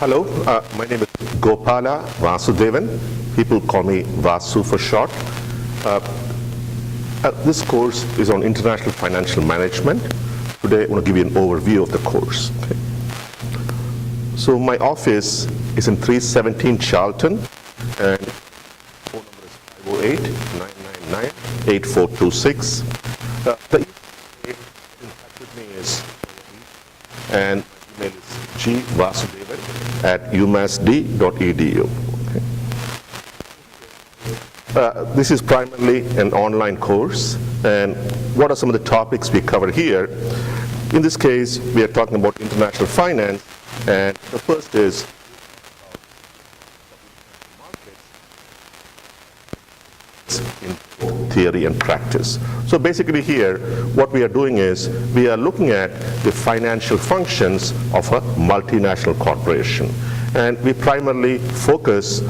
Hello, my name is Gopala Vasudevan. People call me Vasu for short. This course is on international financial management. Today I want to give you an overview of the course. Okay. So my office is in 317 Charlton, and phone number is 508-999-8426. The email in touch with me is, and my email is gvasudevan@umassd.edu. Okay. This is primarily an online course, and what are some of the topics we cover here? In this case, we are talking about international finance, and the first is in theory and practice. So basically here, what we are doing is we are looking at the financial functions of a multinational corporation, and we primarily focus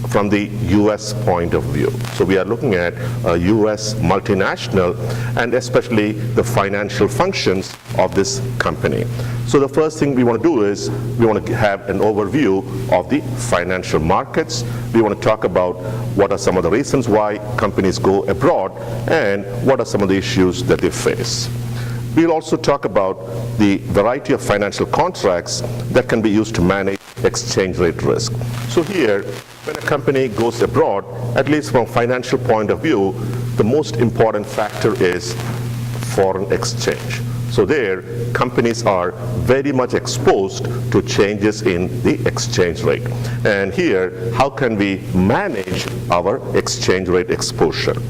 from the US point of view. So we are looking at a US multinational and especially the financial functions of this company. So the first thing we want to do is we want to have an overview of the financial markets. We want to talk about what are some of the reasons why companies go abroad and what are some of the issues that they face. We'll also talk about the variety of financial contracts that can be used to manage exchange rate risk. So here, when a company goes abroad, at least from a financial point of view, the most important factor is foreign exchange. So there, companies are very much exposed to changes in the exchange rate. And here, how can we manage our exchange rate exposure?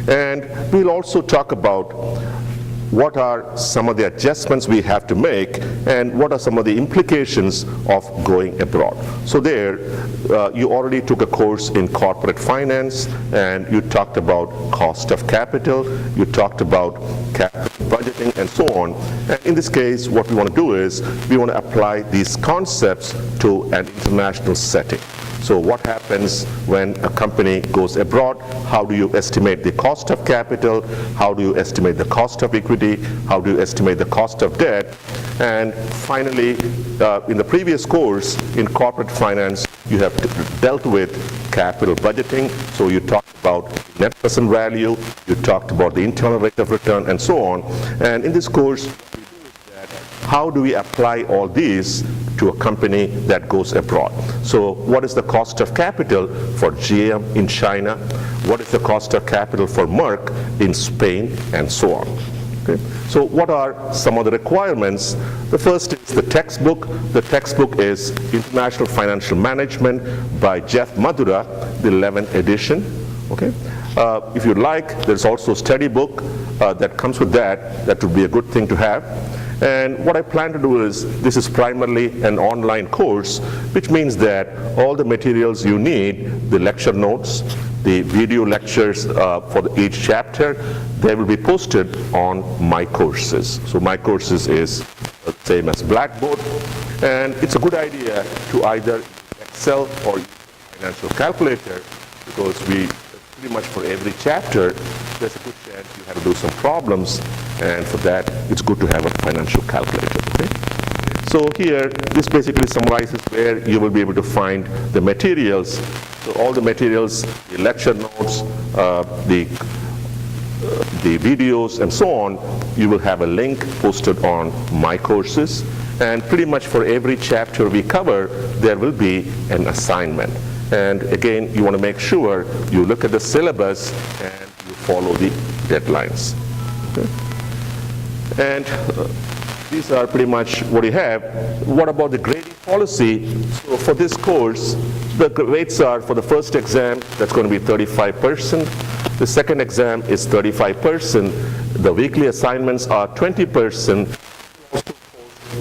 And we'll also talk about what are some of the adjustments we have to make and what are some of the implications of going abroad. So there, you already took a course in corporate finance, and you talked about cost of capital, you talked about capital budgeting and so on. And in this case, what we want to do is we want to apply these concepts to an international setting. So what happens when a company goes abroad? How do you estimate the cost of capital? How do you estimate the cost of equity? How do you estimate the cost of debt? And finally, in the previous course in corporate finance, you have dealt with capital budgeting. So you talked about net present value, you talked about the internal rate of return, and so on. And in this course, how do we apply all these to a company that goes abroad? So what is the cost of capital for GM in China? What is the cost of capital for Merck in Spain, and so on? Okay. So what are some of the requirements? The first is the textbook. The textbook is International Financial Management by Jeff Madura, the 11th edition. Okay. If you'd like, there's also a study book that comes with that. That would be a good thing to have. And what I plan to do is, this is primarily an online course, which means that all the materials you need, the lecture notes, the video lectures for each chapter, they will be posted on my courses. So my courses is the same as Blackboard, and it's a good idea to either use Excel or use a financial calculator, because we pretty much for every chapter, there's a good chance you have to do some problems, and for that, it's good to have a financial calculator. Okay? So here, this basically summarizes where you will be able to find the materials. So all the materials, the lecture notes, the videos, and so on, you will have a link posted on my courses. And pretty much for every chapter we cover, there will be an assignment. And again, you want to make sure you look at the syllabus and you follow the deadlines. Okay? And these are pretty much what you have. What about the grading policy? So for this course, the grades are, for the first exam, that's going to be 35%. The second exam is 35%. The weekly assignments are 20%.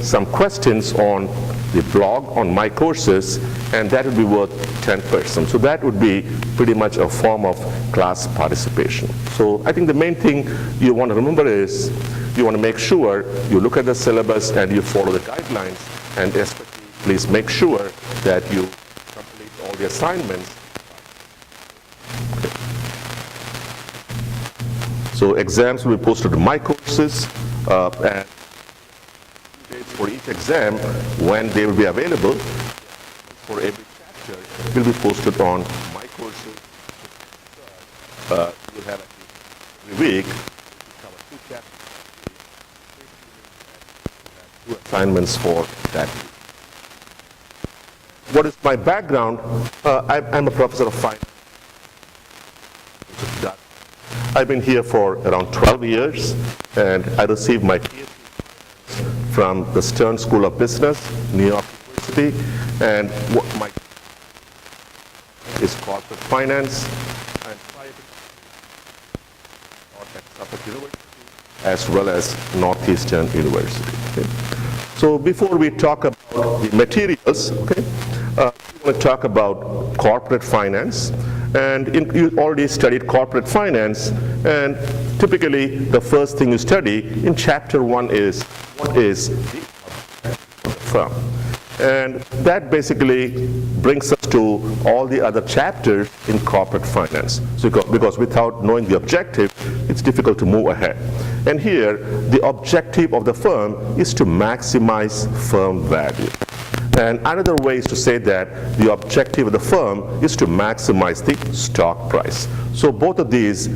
Some questions on the blog on my courses, and that would be worth 10%. So that would be pretty much a form of class participation. So I think the main thing you want to remember is you want to make sure you look at the syllabus and you follow the guidelines, and especially please make sure that you complete all the assignments. Okay. So exams will be posted to my courses, and for each exam when they will be available. for every chapter will be posted on my courses. You'll have at least every week to cover 2 chapters. 2 assignments for that week. What is my background? I'm a professor of finance. I've been here for around 12 years, and I received my PhD from the Stern School of Business, New York University, and what my is corporate finance, and prior to at Suffolk University, as well as Northeastern University. Okay. So before we talk about the materials, okay, we want to talk about corporate finance. And you already studied corporate finance, and typically the first thing you study in chapter 1 is what is the firm. And that basically brings us to all the other chapters in corporate finance. So because without knowing the objective, it's difficult to move ahead. And here, the objective of the firm is to maximize firm value. And another way is to say that the objective of the firm is to maximize the stock price. So both of these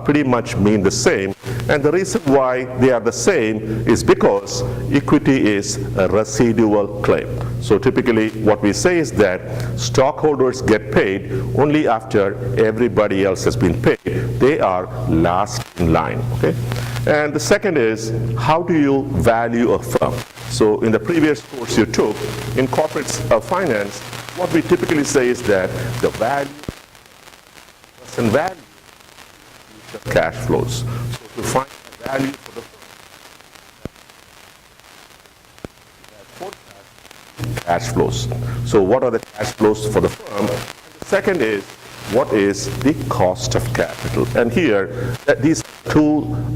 pretty much mean the same. And the reason why they are the same is because equity is a residual claim. So typically what we say is that stockholders get paid only after everybody else has been paid. They are last in line. Okay? And the second is, how do you value a firm? So in the previous course you took, in corporate finance, what we typically say is that the value, and value, future cash flows. So to find the value for the firm, cash flows. So what are the cash flows for the firm? And the second is, what is the cost of capital? And here, these 2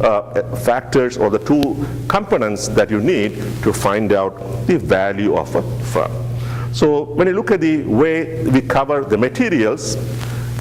factors or the 2 components that you need to find out the value of a firm. So when you look at the way we cover the materials,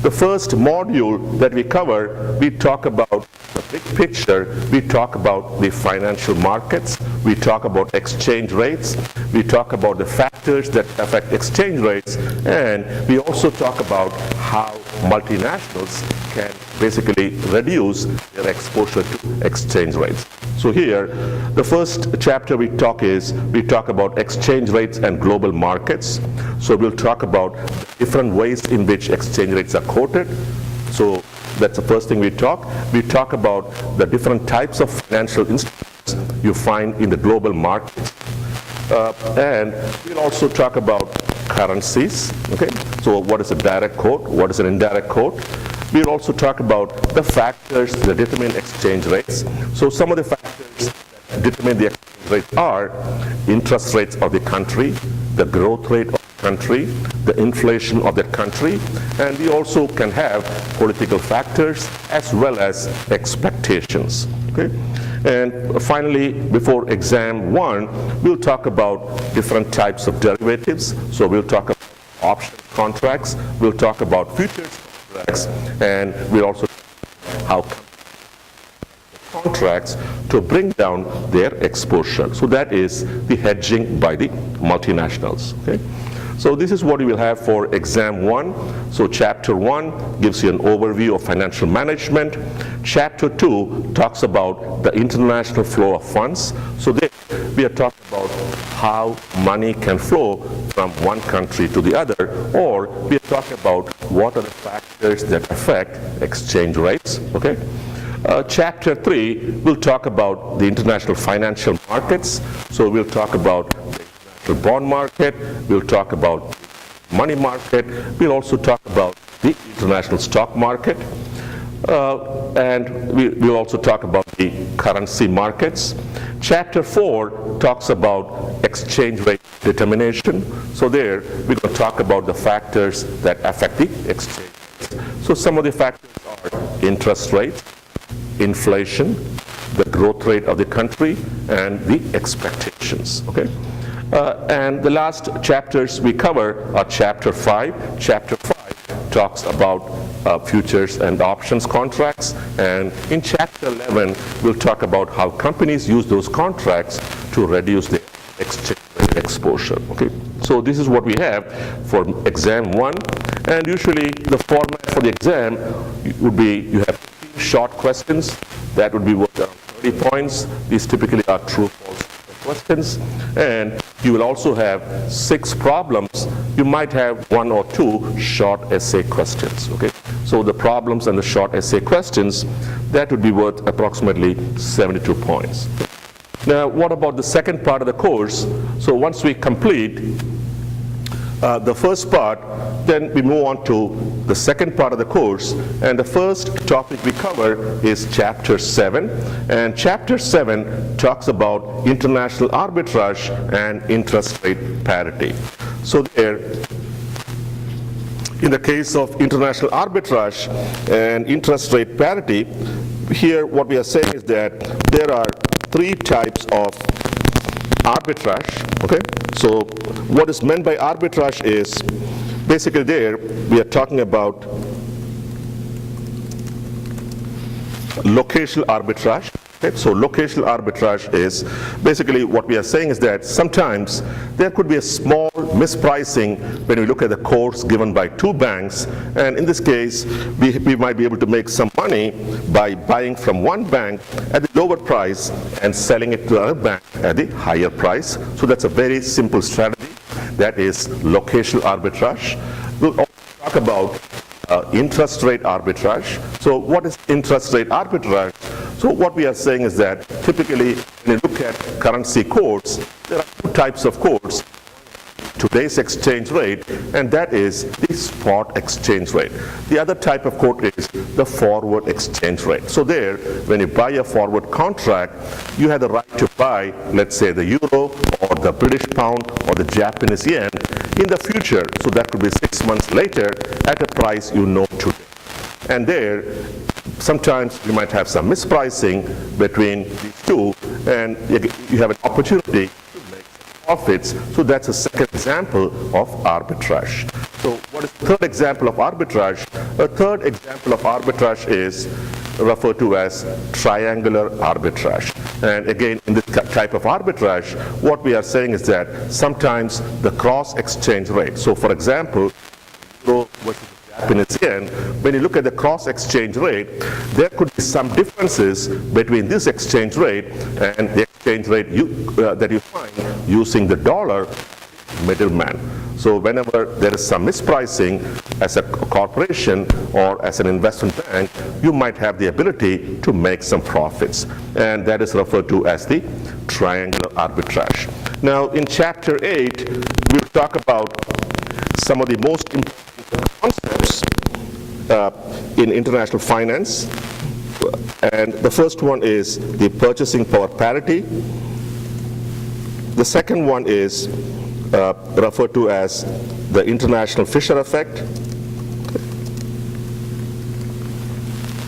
the first module that we cover, we talk about the big picture, we talk about the financial markets, we talk about exchange rates, we talk about the factors that affect exchange rates, and we also talk about how multinationals can basically reduce their exposure to exchange rates. So here, the first chapter we talk about exchange rates and global markets. So we'll talk about different ways in which exchange rates are quoted. So that's the first thing we talk. We talk about the different types of financial instruments you find in the global markets. And we'll also talk about currencies. Okay? So what is a direct quote? What is an indirect quote? We'll also talk about the factors that determine exchange rates. So some of the factors that determine the exchange rate are interest rates of the country, the growth rate of the country, the inflation of that country, and we also can have political factors as well as expectations. Okay? And finally, before exam 1, we'll talk about different types of derivatives. So we'll talk about option contracts, we'll talk about futures contracts, and we'll also talk about how contracts to bring down their exposure. So that is the hedging by the multinationals. Okay? So this is what you will have for exam 1. So chapter 1 gives you an overview of financial management. Chapter 2 talks about the international flow of funds. So there we are talking about how money can flow from one country to the other, or we are talking about what are the factors that affect exchange rates. Okay? Chapter 3 will talk about the international financial markets. So we'll talk about the bond market, we'll talk about money market, we'll also talk about the international stock market, and we'll also talk about the currency markets. Chapter 4 talks about exchange rate determination. So there we're going to talk about the factors that affect the exchange rates. So some of the factors are interest rates, inflation, the growth rate of the country, and the expectations. Okay? And the last chapters we cover are chapter 5. Chapter 5 talks about futures and options contracts, and in chapter 11 we'll talk about how companies use those contracts to reduce their exchange rate exposure. Okay? So this is what we have for exam 1, and usually the format for the exam would be you have 15 short questions that would be worth around 30 points. These typically are true-false questions, and you will also have 6 problems. You might have 1 or 2 short essay questions. Okay, so the problems and the short essay questions, that would be worth approximately 72 points. Now, what about the second part of the course? So once we complete the first part, then we move on to the second part of the course, and the first topic we cover is Chapter 7, and Chapter 7 talks about international arbitrage and interest rate parity. So there, in the case of international arbitrage and interest rate parity, here what we are saying is that there are 3 types of arbitrage. Okay, so what is meant by arbitrage is basically there we are talking about locational arbitrage. Okay, so locational arbitrage is basically what we are saying is that sometimes there could be a small mispricing when we look at the quotes given by 2 banks, and in this case we might be able to make some money by buying from one bank at the lower price and selling it to another bank at the higher price. So that's a very simple strategy, that is locational arbitrage. We'll also talk about interest rate arbitrage. So what is interest rate arbitrage? So what we are saying is that typically when you look at currency quotes, there are 2 types of quotes: today's exchange rate, and that is the spot exchange rate. The other type of quote is the forward exchange rate. So there, when you buy a forward contract, you have the right to buy, let's say, the euro or the British pound or the Japanese yen in the future. So that could be 6 months later at a price you know today. And there, sometimes you might have some mispricing between these 2, and you have an opportunity to make some profits. So that's a second example of arbitrage. So what is the third example of arbitrage? A third example of arbitrage is referred to as triangular arbitrage. And again, in this type of arbitrage, what we are saying is that sometimes the cross exchange rate, so for example, euro versus Japanese yen, when you look at the cross exchange rate, there could be some differences between this exchange rate and the exchange rate that you find using the dollar middleman. So whenever there is some mispricing as a corporation or as an investment bank, you might have the ability to make some profits, and that is referred to as the triangular arbitrage. Now in Chapter 8, we'll talk about some of the most important concepts in international finance, and the first one is the purchasing power parity. The second one is referred to as the international Fisher effect.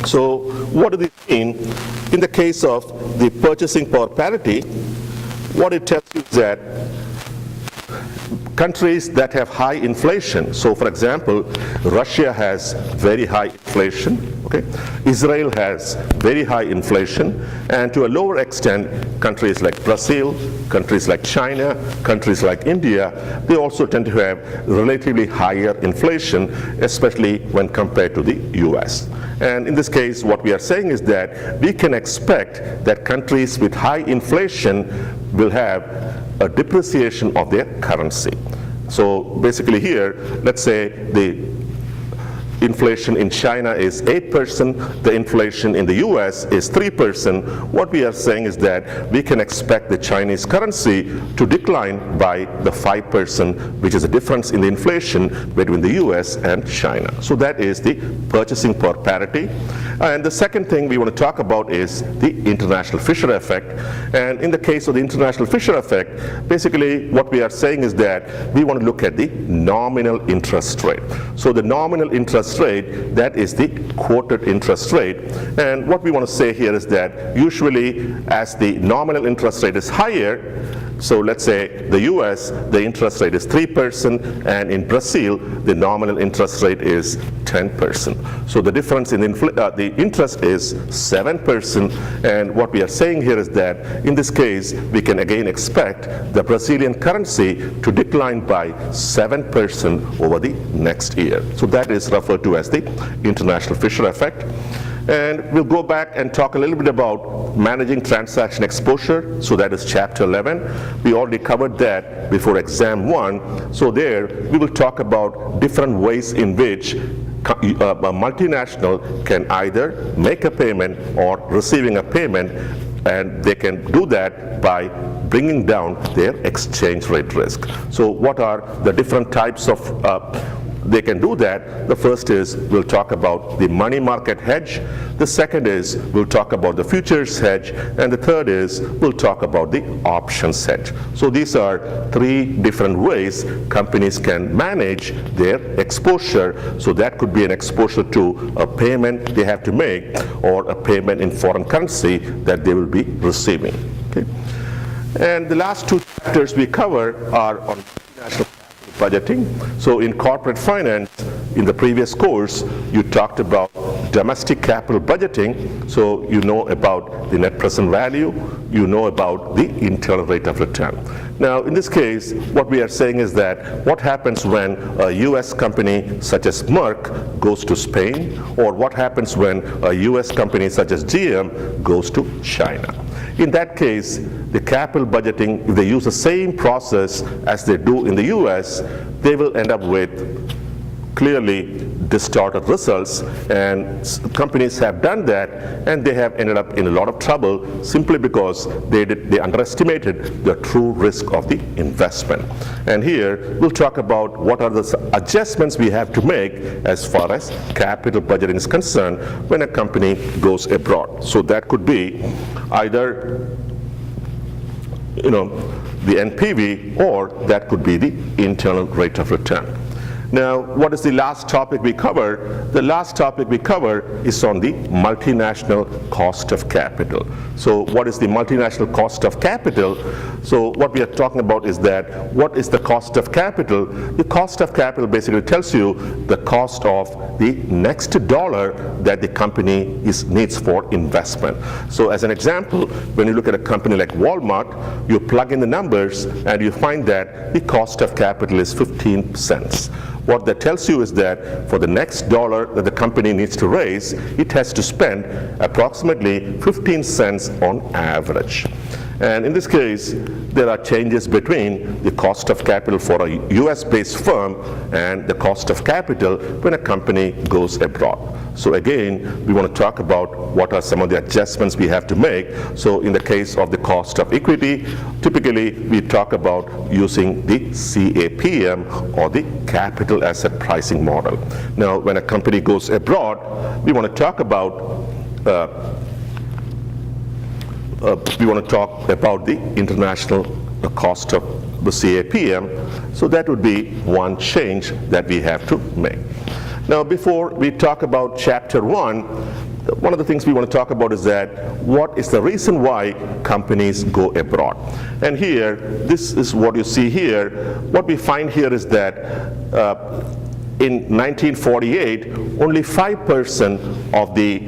So what do these mean? In the case of the purchasing power parity, what it tells you is that countries that have high inflation, so for example, Russia has very high inflation, okay? Israel has very high inflation, and to a lower extent, countries like Brazil, countries like China, countries like India, they also tend to have relatively higher inflation, especially when compared to the US. And in this case, what we are saying is that we can expect that countries with high inflation will have a depreciation of their currency. So basically here, let's say the inflation in China is 8%, the inflation in the US is 3%. What we are saying is that we can expect the Chinese currency to decline by the 5%, which is a difference in the inflation between the US and China. So that is the purchasing power parity. And the second thing we want to talk about is the international Fisher effect. And in the case of the international Fisher effect, basically what we are saying is that we want to look at the nominal interest rate. So the nominal interest rate, that is the quoted interest rate. And what we want to say here is that usually as the nominal interest rate is higher, So let's say the US, the interest rate is 3%, and in Brazil, the nominal interest rate is 10%. So the difference in the interest is 7%, and what we are saying here is that in this case, we can again expect the Brazilian currency to decline by 7% over the next year. So that is referred to as the international Fisher effect. And we'll go back and talk a little bit about managing transaction exposure. So that is chapter 11. We already covered that before exam 1. So there we will talk about different ways in which a multinational can either make a payment or receiving a payment, and they can do that by bringing down their exchange rate risk. So what are the different types of they can do that? The first is we'll talk about the money market hedge. The second is we'll talk about the futures hedge. And the third is we'll talk about the options hedge. So these are 3 different ways companies can manage their exposure. So that could be an exposure to a payment they have to make or a payment in foreign currency that they will be receiving. Okay? And the last 2 chapters we cover are on multinational budgeting. So in corporate finance, in the previous course, you talked about domestic capital budgeting. So you know about the net present value, you know about the internal rate of return. Now in this case, what we are saying is that what happens when a US company such as Merck goes to Spain, or what happens when a US company such as GM goes to China. In that case, the capital budgeting, if they use the same process as they do in the US, they will end up with clearly distorted results, and companies have done that, and they have ended up in a lot of trouble simply because they underestimated the true risk of the investment. And here we'll talk about what are the adjustments we have to make as far as capital budgeting is concerned when a company goes abroad. So that could be either the NPV, or that could be the internal rate of return. Now, what is the last topic we cover? The last topic we cover is on the multinational cost of capital. So what is the multinational cost of capital? So what we are talking about is that what is the cost of capital? The cost of capital basically tells you the cost of the next dollar that the company needs for investment. So as an example, when you look at a company like Walmart, you plug in the numbers and you find that the cost of capital is 15 cents. What that tells you is that for the next dollar that the company needs to raise, it has to spend approximately 15 cents on average. And in this case, there are changes between the cost of capital for a US-based firm and the cost of capital when a company goes abroad. So again, we want to talk about what are some of the adjustments we have to make. So in the case of the cost of equity, typically we talk about using the CAPM, or the capital asset pricing model. Now, when a company goes abroad, we want to talk about the international cost of the CAPM. So that would be one change that we have to make. Now, before we talk about chapter 1, one of the things we want to talk about is that what is the reason why companies go abroad. And here, this is what you see here. What we find here is that in 1948, only 5% of the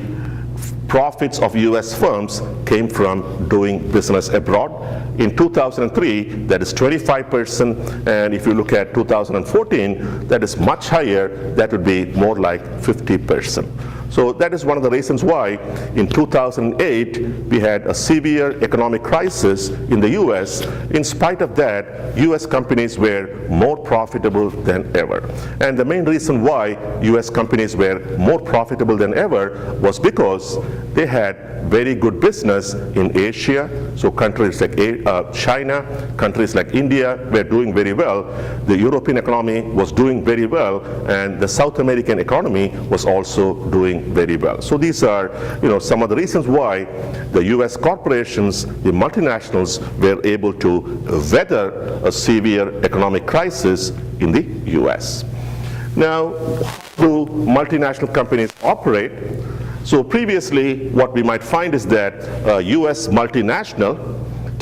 profits of US firms came from doing business abroad. In 2003, that is 25%, and if you look at 2014, that is much higher. That would be more like 50%. So that is one of the reasons why in 2008 we had a severe economic crisis in the US. In spite of that, US companies were more profitable than ever. And the main reason why US companies were more profitable than ever was because they had very good business in Asia. So countries like China, countries like India were doing very well. The European economy was doing very well, and the South American economy was also doing very well. So these are some of the reasons why the US corporations, the multinationals, were able to weather a severe economic crisis in the US. Now, how do multinational companies operate? So previously, what we might find is that a US multinational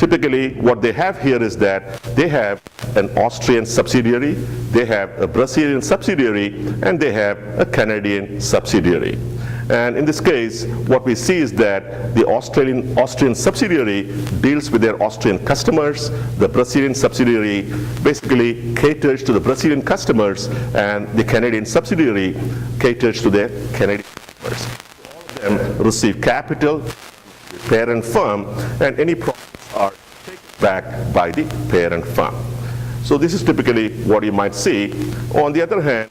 Typically, what they have here is that they have an Austrian subsidiary, they have a Brazilian subsidiary, and they have a Canadian subsidiary. And in this case, what we see is that the Austrian subsidiary deals with their Austrian customers. The Brazilian subsidiary basically caters to the Brazilian customers, and the Canadian subsidiary caters to their Canadian customers. All of them receive capital, the parent firm, and any profits are taken back by the parent firm. So this is typically what you might see. On the other hand,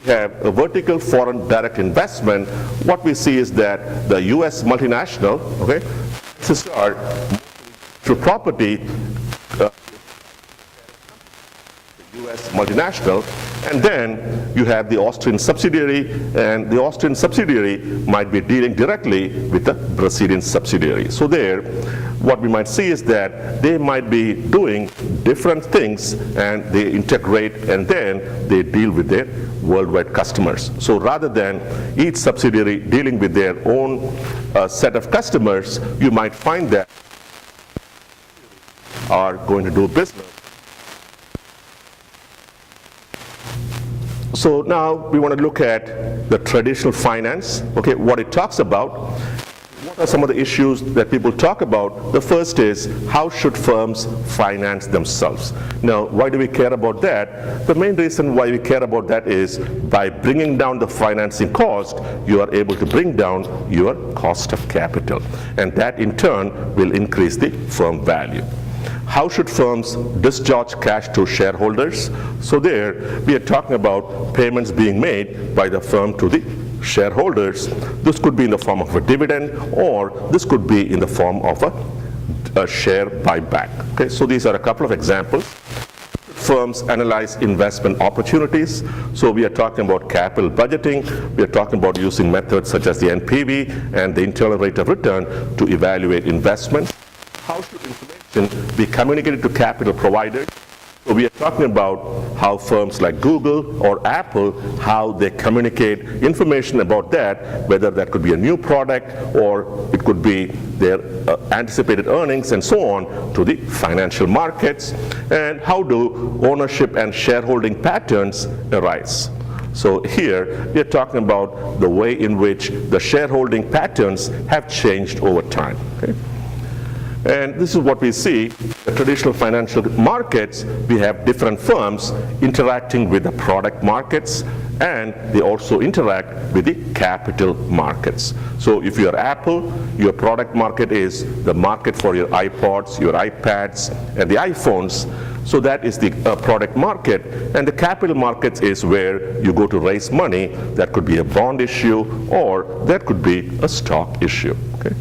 have a vertical foreign direct investment. What we see is that the US multinational, okay, to start through property, the US multinational, and then you have the Austrian subsidiary, and the Austrian subsidiary might be dealing directly with the Brazilian subsidiary. So there, what we might see is that they might be doing different things, and they integrate, and then they deal with their worldwide customers. So rather than each subsidiary dealing with their own set of customers, you might find that are going to do business. So now we want to look at the traditional finance, okay, what it talks about. What are some of the issues that people talk about? The first is, how should firms finance themselves? Now, why do we care about that? The main reason why we care about that is by bringing down the financing cost, you are able to bring down your cost of capital. And that in turn will increase the firm value. How should firms discharge cash to shareholders? So there, we are talking about payments being made by the firm to the shareholders. This could be in the form of a dividend, or this could be in the form of a share buyback. Okay, so these are a couple of examples. Firms analyze investment opportunities. So we are talking about capital budgeting. We are talking about using methods such as the NPV and the internal rate of return to evaluate investments. How should information be communicated to capital providers? So we are talking about how firms like Google or Apple, how they communicate information about that, whether that could be a new product or it could be their anticipated earnings and so on to the financial markets, and how do ownership and shareholding patterns arise. So here we are talking about the way in which the shareholding patterns have changed over time. Okay? And this is what we see. The traditional financial markets, we have different firms interacting with the product markets, and they also interact with the capital markets. So if you're Apple, your product market is the market for your iPods, your iPads, and the iPhones. So that is the product market, and the capital markets is where you go to raise money. That could be a bond issue, or that could be a stock issue. Okay?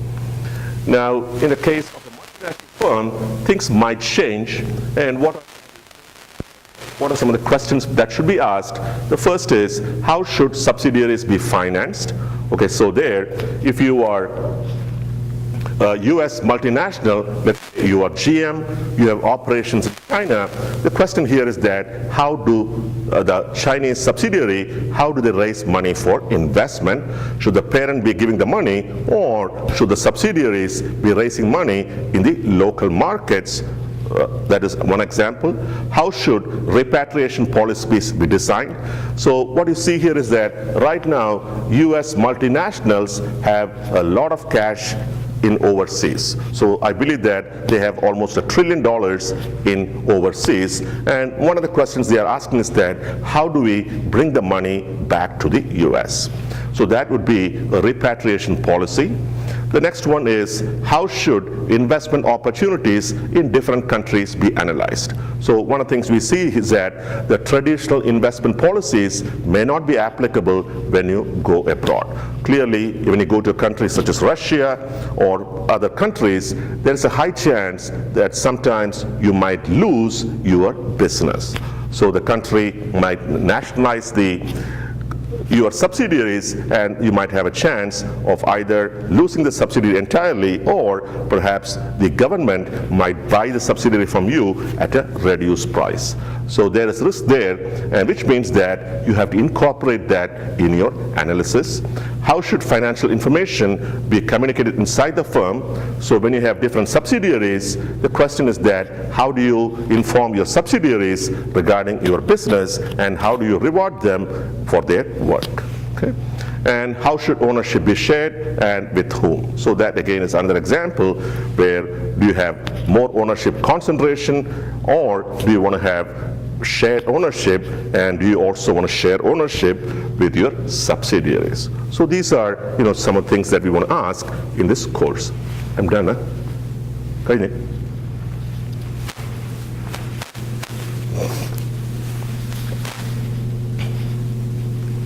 Now, in the case of firm, things might change, and what are some of the questions that should be asked? The first is, how should subsidiaries be financed? Okay, so there, if you are a US multinational, let's say you are GM, you have operations in China, the question here is that how do the Chinese subsidiary, how do they raise money for investment? Should the parent be giving the money, or should the subsidiaries be raising money in the local markets? That is one example. How should repatriation policies be designed? So what you see here is that right now US multinationals have a lot of cash in overseas. So I believe that they have almost $1 trillion in overseas. And one of the questions they are asking is that, how do we bring the money back to the US? So that would be a repatriation policy. The next one is, how should investment opportunities in different countries be analyzed? So one of the things we see is that the traditional investment policies may not be applicable when you go abroad. Clearly, when you go to countries such as Russia or other countries, there's a high chance that sometimes you might lose your business. So the country might nationalize your subsidiaries, and you might have a chance of either losing the subsidiary entirely, or perhaps the government might buy the subsidiary from you at a reduced price. So there is risk there, and which means that you have to incorporate that in your analysis. how should financial information be communicated inside the firm? So when you have different subsidiaries, the question is that how do you inform your subsidiaries regarding your business, and how do you reward them for their work? Okay? And how should ownership be shared, and with whom? So that again is another example where do you have more ownership concentration, or do you want to have shared ownership, and do you also want to share ownership with your subsidiaries? So these are some of the things that we want to ask in this course. I'm done, huh?